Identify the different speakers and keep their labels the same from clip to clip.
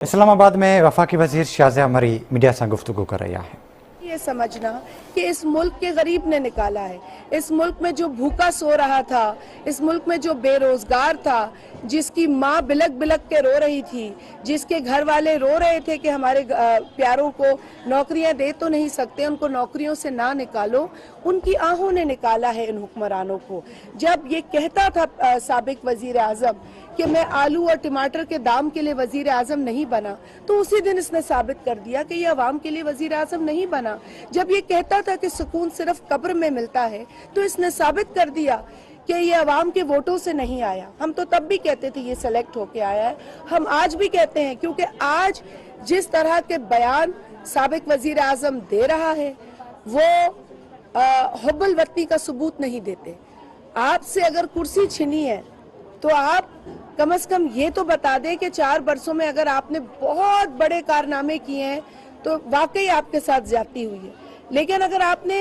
Speaker 1: इस्लामाबाद में वफाकी वजीर शाज़िया मरी मीडिया से गुफ्तगू कर रहा है।
Speaker 2: ये समझना कि इस मुल्क के गरीब ने निकाला है, इस मुल्क में जो भूखा सो रहा था, इस मुल्क में जो बेरोजगार था, जिसकी माँ बिलक बिलक के रो रही थी, जिसके घर वाले रो रहे थे कि हमारे प्यारों को नौकरियां दे तो नहीं सकते, उनको नौकरियों से ना निकालो, उनकी आहों ने निकाला है इन हुक्मरानों को। जब ये कहता था साबिक वजीर आजम कि मैं आलू और टमाटर के दाम के लिए वजीर आजम नहीं बना, तो उसी दिन इसने साबित कर दिया कि ये अवाम के लिए वजीर आजम नहीं बना। जब ये कहता था कि सुकून सिर्फ कब्र में मिलता है, तो इसने साबित कर दिया कि ये अवाम के वोटों से नहीं आया। हम तो तब भी कहते थे ये सेलेक्ट होके आया है, हम आज भी कहते हैं, क्योंकि आज जिस तरह के बयान साबिक वजीर आजम दे रहा है वो हुब्बुल वतनी का सबूत नहीं देते। आपसे अगर कुर्सी छिनी है तो आप कम से कम ये तो बता दें कि 4 बरसों में अगर आपने बहुत बड़े कारनामे किए हैं तो वाकई आपके साथ ज्यादती हुई है। लेकिन अगर आपने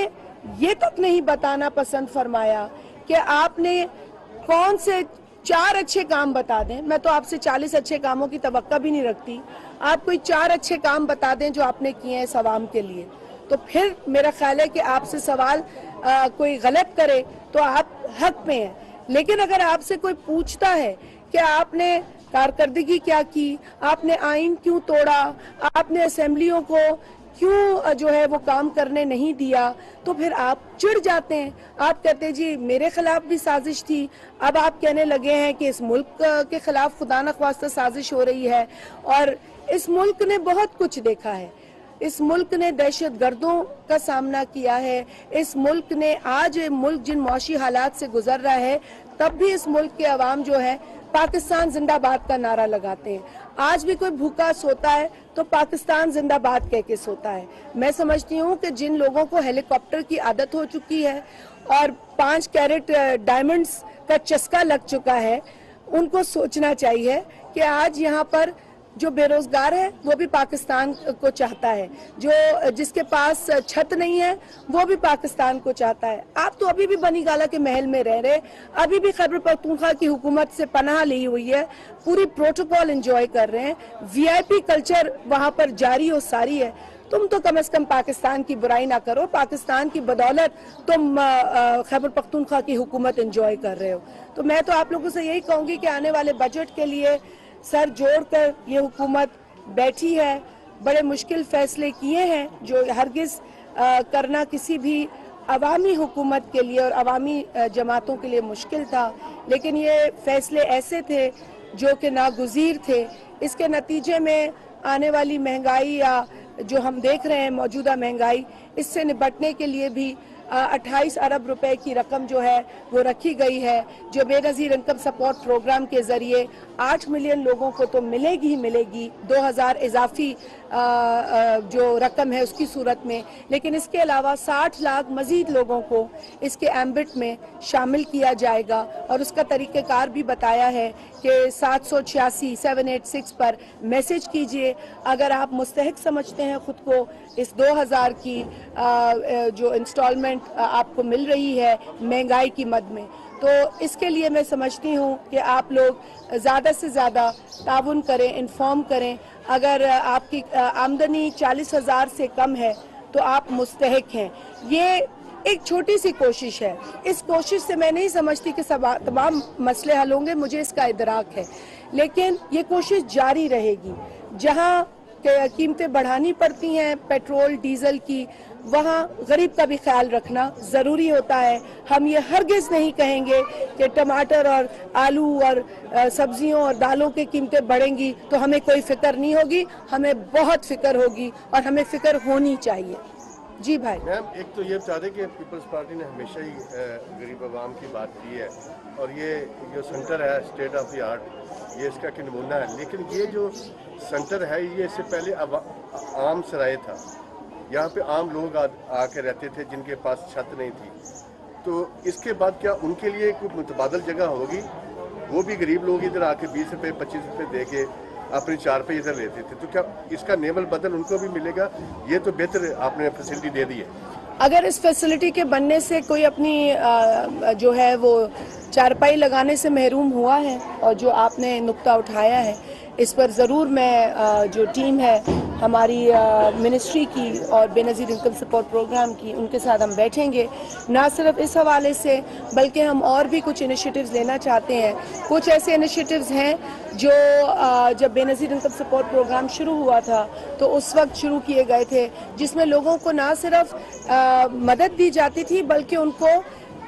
Speaker 2: ये तक नहीं बताना पसंद फरमाया कि आपने कौन से 4 अच्छे काम बता दें, मैं तो आपसे 40 अच्छे कामों की तवक्का भी नहीं रखती, आप कोई 4 अच्छे काम बता दें जो आपने किए हैं इस अवाम के लिए, तो फिर मेरा ख्याल है कि आपसे सवाल कोई गलत करे तो आप हक में हैं। लेकिन अगर आपसे कोई पूछता है कि आपने कारकर्दगी क्या की, आपने आइन क्यों तोड़ा, आपने असेंबलियों को क्यों जो है वो काम करने नहीं दिया, तो फिर आप चिढ़ जाते हैं। आप कहते हैं जी मेरे खिलाफ भी साजिश थी, अब आप कहने लगे हैं कि इस मुल्क के खिलाफ खुदा न ख्वास्ता साजिश हो रही है। और इस मुल्क ने बहुत कुछ देखा है, इस मुल्क ने दहशत गर्दों का सामना किया है, इस मुल्क ने आज मुल्क जिन मुआशी हालात से गुजर रहा है, तब भी इस मुल्क के अवाम जो है पाकिस्तान जिंदाबाद का नारा लगाते हैं। आज भी कोई भूखा सोता है तो पाकिस्तान जिंदाबाद कह के सोता है। मैं समझती हूँ कि जिन लोगों को हेलीकॉप्टर की आदत हो चुकी है और 5 कैरेट डायमंड्स का चस्का लग चुका है, उनको सोचना चाहिए कि आज यहाँ पर जो बेरोजगार है वो भी पाकिस्तान को चाहता है, जो जिसके पास छत नहीं है वो भी पाकिस्तान को चाहता है। आप तो अभी भी बनी गाला के महल में रह रहे, अभी भी खैबर पख्तूनख्वा की हुकूमत से पनाह ली हुई है, पूरी प्रोटोकॉल एंजॉय कर रहे हैं, वीआईपी कल्चर वहाँ पर जारी और सारी है। तुम तो कम से कम पाकिस्तान की बुराई ना करो, पाकिस्तान की बदौलत तुम खैबर पख्तूनख्वा की हुकूमत एंजॉय कर रहे हो। तो मैं तो आप लोगों से यही कहूँगी कि आने वाले बजट के लिए सर जोड़कर ये हुकूमत बैठी है, बड़े मुश्किल फैसले किए हैं जो हरगिज करना किसी भी अवामी हुकूमत के लिए और अवामी जमातों के लिए मुश्किल था, लेकिन ये फैसले ऐसे थे जो कि नागुज़ीर थे। इसके नतीजे में आने वाली महंगाई या जो हम देख रहे हैं मौजूदा महंगाई, इससे निपटने के लिए भी 28 अरब रुपए की रकम जो है वो रखी गई है, जो बेनज़ीर इनकम सपोर्ट प्रोग्राम के ज़रिए 8 मिलियन लोगों को तो मिलेगी ही मिलेगी, 2000 इजाफी जो रकम है उसकी सूरत में, लेकिन इसके अलावा 60 लाख मज़ीद लोगों को इसके एम्बिट में शामिल किया जाएगा। और उसका तरीक़ेकार भी बताया है कि 786 786 पर मैसेज कीजिए अगर आप मुस्तहिक समझते हैं ख़ुद को इस 2000 की जो इंस्टॉलमेंट आपको मिल रही है महंगाई की मद में। तो इसके लिए मैं समझती हूँ कि आप लोग ज़्यादा से ज़्यादा ताउन करें, इन्फॉर्म करें। अगर आपकी आमदनी 40,000 से कम है तो आप मुस्तहिक हैं। ये एक छोटी सी कोशिश है, इस कोशिश से मैं नहीं समझती कि तमाम मसले हल होंगे, मुझे इसका इदराक है, लेकिन ये कोशिश जारी रहेगी। जहाँ कीमतें बढ़ानी पड़ती हैं पेट्रोल डीजल की, वहाँ गरीब का भी ख्याल रखना ज़रूरी होता है। हम ये हरगिज़ नहीं कहेंगे कि टमाटर और आलू और सब्जियों और दालों की कीमतें बढ़ेंगी तो हमें कोई फ़िक्र नहीं होगी, हमें बहुत फ़िक्र होगी और हमें फ़िक्र होनी चाहिए। जी भाई।
Speaker 3: मैम, एक तो ये बता दें कि पीपल्स पार्टी ने हमेशा ही गरीब आवाम की बात की है और ये जो सेंटर है स्टेट ऑफ द आर्ट, ये इसका एक नमूना है। लेकिन ये जो सेंटर है ये इससे पहले आम सराय था, यहाँ पे आम लोग आके रहते थे जिनके पास छत नहीं थी। तो इसके बाद क्या उनके लिए कोई मुतबादल जगह होगी? वो भी गरीब लोग इधर आके 20 रुपये 25 रुपये दे के अपने 4 पे इधर लेते थे, तो क्या इसका नेवल बदल उनको भी मिलेगा? ये तो बेहतर आपने फैसिलिटी दे दी है।
Speaker 2: अगर इस फैसिलिटी के बनने से कोई अपनी जो है वो चारपाई लगाने से महरूम हुआ है, और जो आपने नुक्ता उठाया है इस पर ज़रूर मैं जो टीम है हमारी मिनिस्ट्री की और बेनज़ीर इनकम सपोर्ट प्रोग्राम की, उनके साथ हम बैठेंगे, ना सिर्फ इस हवाले से बल्कि हम और भी कुछ इनिशिएटिव्स लेना चाहते हैं। कुछ ऐसे इनिशिएटिव्स हैं जो जब बेनज़ीर इनकम सपोर्ट प्रोग्राम शुरू हुआ था तो उस वक्त शुरू किए गए थे, जिसमें लोगों को ना सिर्फ मदद दी जाती थी बल्कि उनको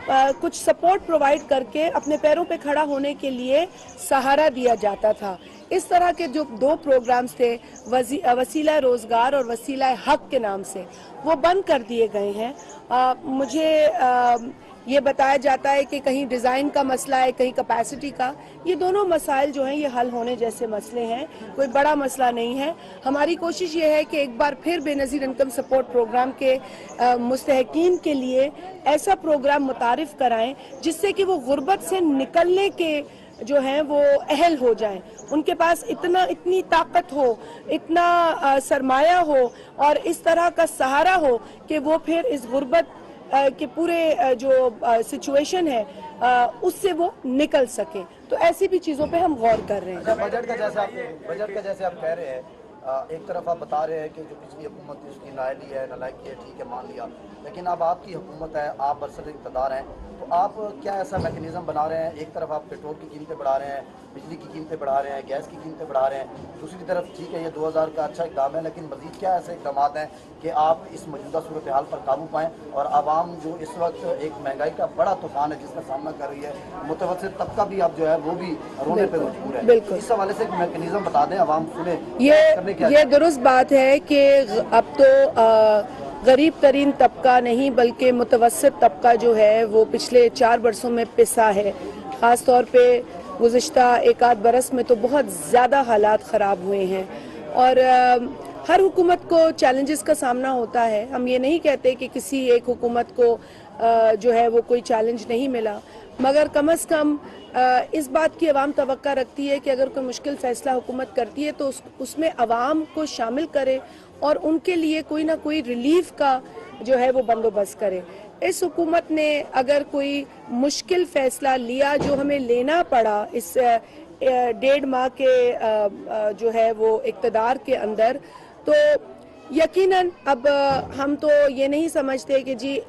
Speaker 2: कुछ सपोर्ट प्रोवाइड करके अपने पैरों पे खड़ा होने के लिए सहारा दिया जाता था। इस तरह के जो 2 प्रोग्राम्स थे, वसीला रोज़गार और वसीला हक के नाम से, वो बंद कर दिए गए हैं। मुझे ये बताया जाता है कि कहीं डिज़ाइन का मसला है, कहीं कैपेसिटी का। ये दोनों मसाइल जो हैं ये हल होने जैसे मसले हैं, कोई बड़ा मसला नहीं है। हमारी कोशिश ये है कि एक बार फिर बेनज़ीर इनकम सपोर्ट प्रोग्राम के मुस्तहकीन के लिए ऐसा प्रोग्राम मुतारिफ कराएं जिससे कि वो गुर्बत से निकलने के जो हैं वो अहल हो जाएं, उनके पास इतनी ताकत हो, इतना सरमाया हो और इस तरह का सहारा हो कि वो फिर इस गुर्बत के पूरे जो सिचुएशन है उससे वो निकल सके। तो ऐसी भी चीज़ों पे हम गौर कर रहे हैं।
Speaker 4: बजट का जैसे आप कह रहे हैं, एक तरफ आप बता रहे हैं कि जो पिछली हुकूमत थी उसकी नाअहली है, नालायकी है, ठीक है, मान लिया, लेकिन अब आपकी हुकूमत है, आप बरसर इक़्तिदार हैं, तो आप क्या ऐसा मैकेनिज़्म बना रहे हैं? एक तरफ आप पेट्रोल की कीमतें बढ़ा रहे हैं, बिजली की कीमतें बढ़ा रहे हैं, गैस की कीमतें बढ़ा रहे हैं, दूसरी तरफ ठीक है ये 2000 का अच्छा इक़दाम है, लेकिन मज़ीद क्या ऐसे इक़दाम हैं कि आप इस मौजूदा सूरत हाल पर काबू पाएँ और आवाम जो इस वक्त एक महंगाई का बड़ा तूफान है जिसका सामना कर रही है, मुतवस्सित तबका भी अब जो है वो भी रोने पर मजबूर है, इस हवाले से एक मैकेनिज़्म बता दें, आवाम सुने।
Speaker 2: ये दुरुस्त बात है कि अब तो गरीब तरीन तबका नहीं बल्कि मुतवस्सित तबका जो है वो पिछले 4 बरसों में पिसा है। ख़ास तौर पे गुज़िश्ता 1-8 बरस में तो बहुत ज़्यादा हालात ख़राब हुए हैं और हर हुकूमत को चैलेंजेस का सामना होता है। हम ये नहीं कहते कि किसी एक हुकूमत को जो है वो कोई चैलेंज नहीं मिला, मगर कम अज़ कम इस बात की अवाम तवक्का रखती है कि अगर कोई मुश्किल फ़ैसला हुकूमत करती है तो उसमें अवाम को शामिल करे और उनके लिए कोई ना कोई रिलीफ का जो है वो बंदोबस्त करे। इस हुकूमत ने अगर कोई मुश्किल फ़ैसला लिया जो हमें लेना पड़ा इस 1.5 माह के जो है वो इक़्तिदार के अंदर, तो यकीनन अब हम तो ये नहीं समझते कि जी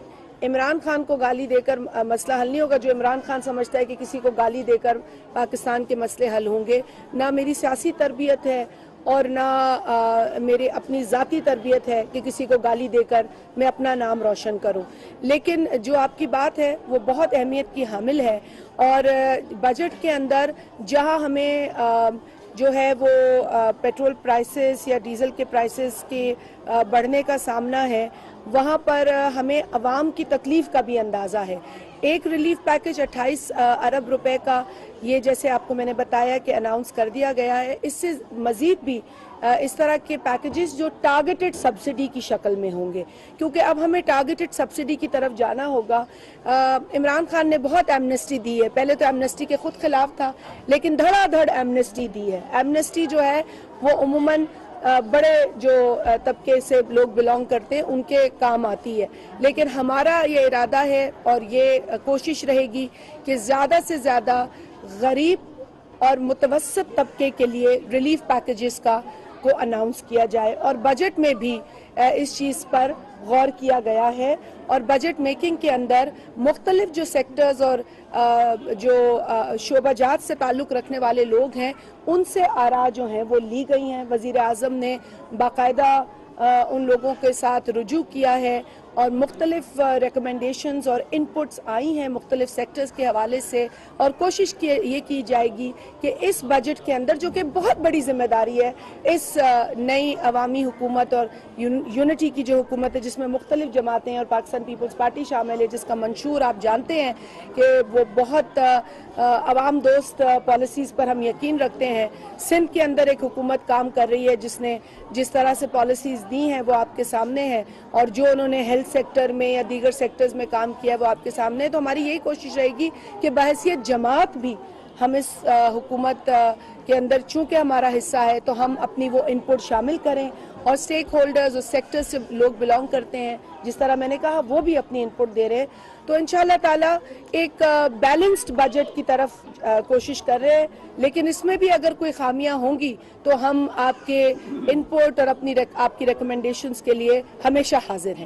Speaker 2: इमरान खान को गाली देकर मसला हल नहीं होगा। जो इमरान खान समझता है कि किसी को गाली देकर पाकिस्तान के मसले हल होंगे, ना मेरी सियासी तरबियत है और ना मेरी अपनी ज़ाती तरबियत है कि किसी को गाली देकर मैं अपना नाम रोशन करूं। लेकिन जो आपकी बात है वो बहुत अहमियत की हामिल है और बजट के अंदर जहां हमें जो है वो पेट्रोल प्राइसेस या डीज़ल के प्राइसेस के बढ़ने का सामना है, वहाँ पर हमें अवाम की तकलीफ़ का भी अंदाज़ा है। एक रिलीफ पैकेज 28 अरब रुपए का ये जैसे आपको मैंने बताया कि अनाउंस कर दिया गया है। इससे मज़ीद भी इस तरह के पैकेजेस जो टारगेटेड सब्सिडी की शक्ल में होंगे, क्योंकि अब हमें टारगेटेड सब्सिडी की तरफ जाना होगा। इमरान खान ने बहुत एमनेस्टी दी है, पहले तो एमनेस्टी के खुद खिलाफ था लेकिन धड़ाधड़ एमनेस्टी दी है। एमनेस्टी जो है वो उमूमन बड़े जो तबके से लोग बिलोंग करते हैं उनके काम आती है, लेकिन हमारा ये इरादा है और ये कोशिश रहेगी कि ज़्यादा से ज़्यादा गरीब और मुतवस्सित तबके के लिए रिलीफ पैकेजेस को अनाउंस किया जाए और बजट में भी इस चीज़ पर गौर किया गया है और बजट मेकिंग के अंदर मुख्तलिफ जो सेक्टर्स और जो शोबाजात से ताल्लुक़ रखने वाले लोग हैं उनसे आरा जो हैं वो ली गई हैं। वज़ीर आज़म ने बाकायदा उन लोगों के साथ रुजू किया है और मुख्तलिफ रिकमेंडेशंस और इनपुट्स आई हैं मुख्तलिफ सेक्टर्स के हवाले से और कोशिश ये की जाएगी कि इस बजट के अंदर, जो कि बहुत बड़ी जिम्मेदारी है, इस नई अवामी हुकूमत और यूनिटी की जो हुकूमत है जिसमें मुख्तलिफ जमातें और पाकिस्तान पीपल्स पार्टी शामिल है, जिसका मंशूर आप जानते हैं कि वो बहुत अवाम दोस्त पॉलिसीज़ पर हम यकीन रखते हैं। सिंध के अंदर एक हुकूमत काम कर रही है जिसने जिस तरह से पॉलिसीज़ दी हैं वो आपके सामने है और जो उन्होंने हेल्थ सेक्टर में या दीगर सेक्टर्स में काम किया वो आपके सामने है। तो हमारी यही कोशिश रहेगी कि बहैसियत जमात भी ہم اس حکومت کے اندر چونکہ ہمارا حصہ ہے تو ہم اپنی وہ انپٹ شامل کریں اور سٹیک ہولڈرز اور سیکٹر سے لوگ بلانگ کرتے ہیں جس طرح میں نے کہا وہ بھی اپنی انپٹ دے رہے ہیں. تو انشاءاللہ تعالیٰ ایک بیلنسڈ بجٹ کی طرف کوشش کر رہے ہیں, لیکن اس میں بھی اگر کوئی خامیاں ہوں گی تو ہم آپ کے انپٹ اور آپ کی ریکمنڈیشنز کے لیے ہمیشہ حاضر ہیں.